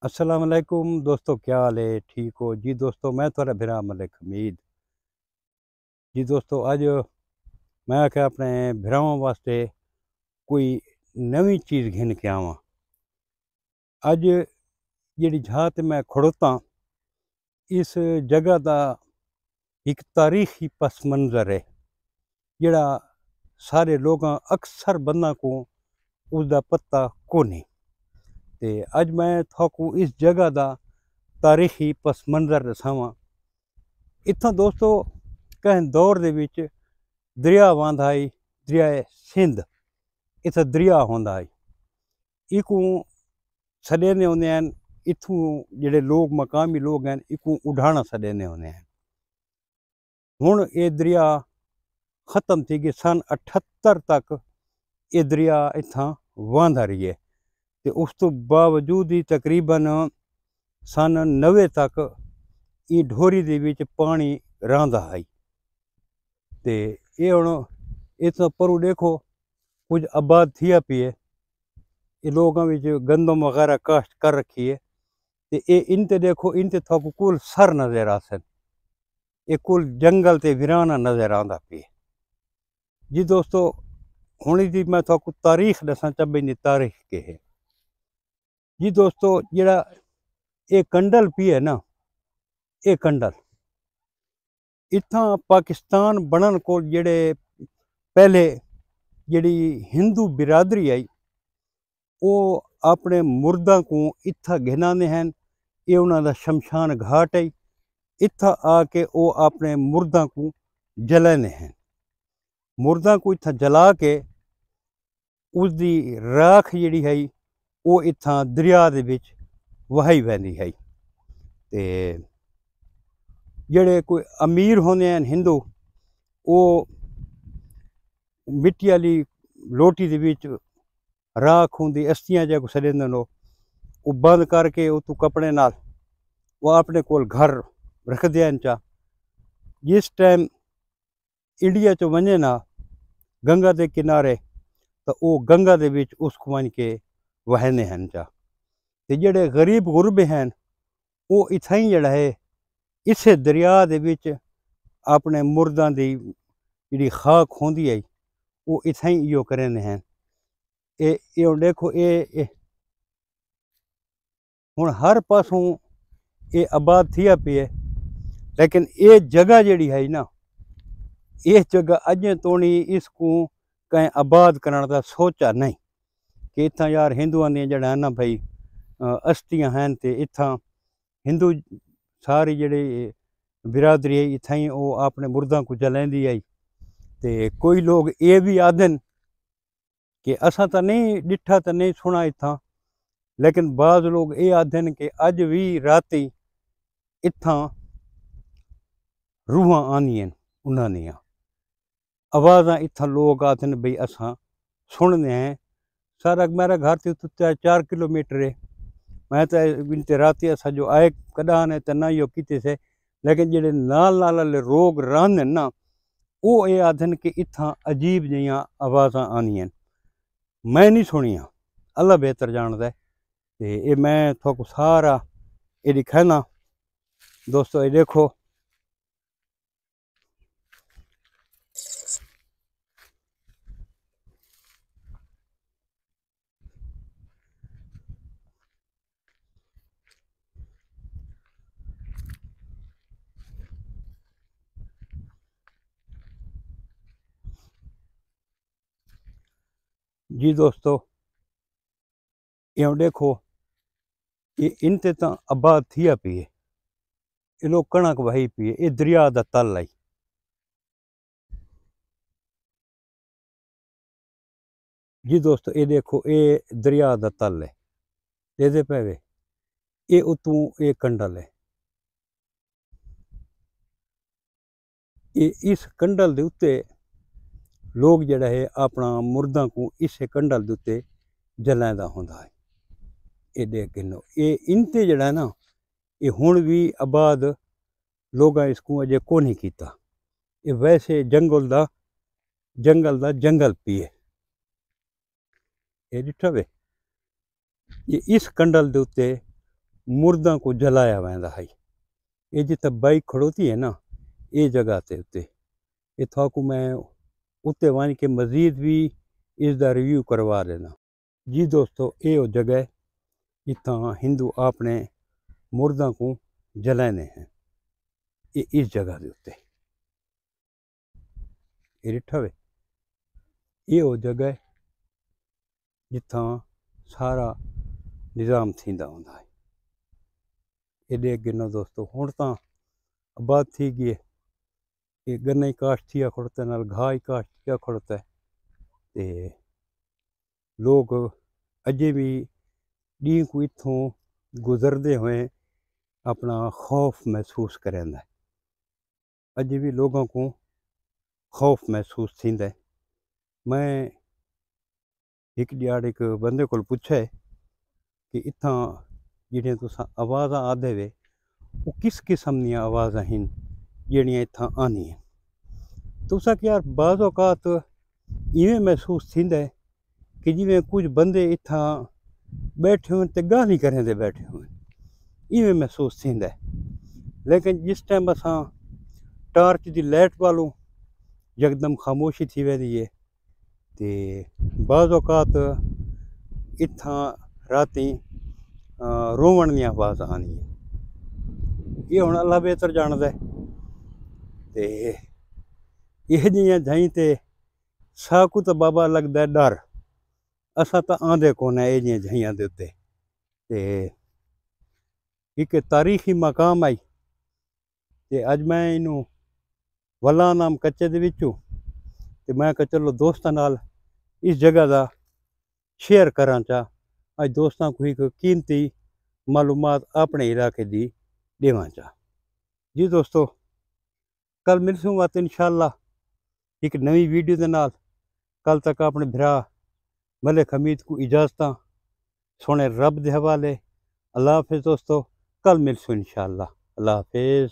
अस्सलाम वालेकुम दोस्तों, क्या हाल है? ठीक हो जी दोस्तों? मैं थोड़ा बिरा मलिक हमीद जी दोस्तों। अज मैं आख्या अपने भरावां वास्ते कोई नवी चीज़ घिन के आवां। अज जिहड़ी जहाँ ते मैं खड़ोता, इस जगह का एक तारीखी पस मंज़र है जिहड़ा सारे लोगां अक्सर बंदा को उसका पता कोनी। ते अज मैं थोकू इस जगह का तारीखी पस मंज़र दसावां। इत्थों दोस्तों कहीं दौर दे विच दरिया वांदा आई, दरियाए सिंध। इत्थै दरिया होंदा आई, इकूं सडेने होंदे हैं। इत्थूं जेह्ड़े लोग मकामी लोग हैं इकूं उडाना सडेने होंदे हैं। हुण ये दरिया ख़त्म थी गई। सन 78 तक ये दरिया इत्थां वांदा रही है। ते उस तो बावजूद ही तकरीबन सन 90 तक ये ढोरी दे विच पानी रहांदा आई। ते ये हुण इत्थों परों देखो कुछ आबाद थिया पई है। ये लोगां विच गंदम वगैरह काश्त कर रखी है। ते ये इनते देखो, इनते थोकू कुल सर नज़र आसन। ये कुल जंगल ते वीराना नज़र आंदा पे जी दोस्तों। हुण दी मैं थोकू तारीख दसां चबई तारीख के है जी दोस्तों। जेड़ा ये कंडल पी है ना, ये कंडल इत्थां पाकिस्तान बनन कोल जेड़े पहले जेड़ी हिंदू बिरादरी आई, वो अपने मुर्दा को इत्था घिनाने हैं। ये उन्हां दा शमशान घाट है। इत्था आके वो अपने मुर्दा को जलाने हैं। मुर्दा को इत्था जला के उसकी राख जिहड़ी है वो इत्थां दरिया दे विच वहाई वैंदी है। ते जेड़े कोई अमीर होंदे हैं हिंदू, वो मिट्टी आली लोटी दे विच राख होंदी अस्थियां जै को सड़ेंदे न, वो बंद करके उतों कपड़े नाल वो अपने कोल घर रखदे हैं। चा जिस टाइम इंडिया चो वञे ना गंगा के किनारे, तो वो गंगा दे विच उसको वञ के वहने हैं। चा ते जेड़े गरीब गुरबे हैं वो इत्थां ही जेड़ा है इसे दरिया दे विच अपने मुर्दां दी जिहड़ी खाक होंदी है वो इत्थां ही इहो करेंदे हैं। ये हुण देखो ये हुण हर पासों ये आबाद थिया पई है। लेकिन ये जगह जिहड़ी है ना, ये जगह अजें तोड़ी इसको कहीं आबाद करने का सोचा नहीं कि इत्थां यार हिंदुआं दी जेह्ड़ा है ना भाई अस्थियां हैं ते इत्थां हिंदू सारी जेह्ड़ी बिरादरी है इत्थां ही वो अपने मुर्दां को जलैंदी आई। ते कोई लोग ये भी आखदे कि असां तो नहीं डिठा तो नहीं सुना इत्थां, लेकिन बाज़ लोग ये आखदे कि अज भी राती इत्थां रूहां आंदियां उन्हां दियां आवाज़ां। इत्थां लोग आखदे बई असां सुनदे हैं। सारा मेरा घर तो उत्ते 4 किलोमीटर है। मैं तो इनते राती असां जो आए कदा ने तो ना यो कीते से। लेकिन जेड़े नाल नाल वाले लोग रहांदे ना, वो ये आखदे कि इत्थां अजीब जिहियां आवाज़ां आंदियां। मैं नहीं सुनियां, अल्लाह बेहतर जानदा है। ते ये मैं थोको सारा ये दिखाना दोस्तों। ये देखो जी दोस्तों, ये देखो ये इनते तो आबाद थिया पई है। ये लोग कणक वही पई है। ये दरिया दा तल आई जी दोस्तों। ये देखो ये दरिया दा तल है, देदे पे वे ये उतों ये कंडल है। ये इस कंडल दे उत्ते लोग जेड़ा है अपना मुर्दा को इस कंडल दे उत्ते जलांदा होंदा है। ये देख गिनो ये इनते जेड़ा है ना, ये हुण भी आबाद लोगां इसको अजे कोनी कीता। ये वैसे जंगल पी है। ये डिठा वे ये इस कंडल दे उत्ते मुर्दा को जलाया वेंदा है। ये जिते बाइक खड़ोती है ना, ये जगह ते उत्ते ये थाकू मैं उत्ते वञ के मज़ीद भी इसका रिव्यू करवा देना। जी दोस्तों, ये वो जगह जिथा हिंदू अपने मुर्दा को जलाने हैं, ये इस जगह के उत्ते ये डिठा वे, ये वो जगह जिथा सारा निज़ाम थींदा हुंदा है। एडे अगे न दोस्तों हुण तां आबाद थी गई है, ये गन्ना ही काश्त थिया खड़ोता है, नाल घाह ही काश्त थिया खड़ोता है। ते लोग अजे भी डी को इत्थों गुजरते हुए अपना खौफ महसूस करेंदा है। अजे भी लोगों को खौफ महसूस थींदा है। मैं एक ॾियाड़ एक बंदे को पूछा है कि इत्थां जिहड़ियां तुसां आवाज़ां आदे वे वो किस किस्म दी आवाज़ां हिन जिहड़ियां इत्थां आंदियां। तुसां कि यार बाज़ औकात इवें महसूस थींदा है कि जिवें कुछ बंदे इत्थां बैठे होन ते गाल्हि करेंदे बैठे होन, इवें महसूस थींदा है। लेकिन जिस टाइम असां टार्च दी लाइट बालूं यकदम खामोशी थी वेंदी है। ते बाज़ औकात इत्थां रातीं रोवण दी आवाज़ आंदियां। ये हुण अल्लाह बेहतर जानदा है। ते इह जिहियां जाईं ते साकू तो बाबा लगदा है डर, असां तां आंदे कोन इह जिहियां जाइयां दे उत्ते। ते एक तारीखी मकाम आई ते अज मैं इनू वल्ला नाम कच्चे दे विचों ते मैं कहा चलो दोस्तां नाल इस जगह का शेयर करां चा, अज दोस्तां को एक कीमती मालूमात अपने इलाके दी देवां चा। जी दोस्तों, कल मिलसूंगा तो इंशाअल्लाह एक नवी वीडियो के नाल। कल तक अपने भरा मलिक हमीद को इजाज़त सोने रब दे हवाले। अल्लाह हाफिज़ दोस्तों, कल मिलसूं इंशाअल्लाह। अल्लाह हाफिज़।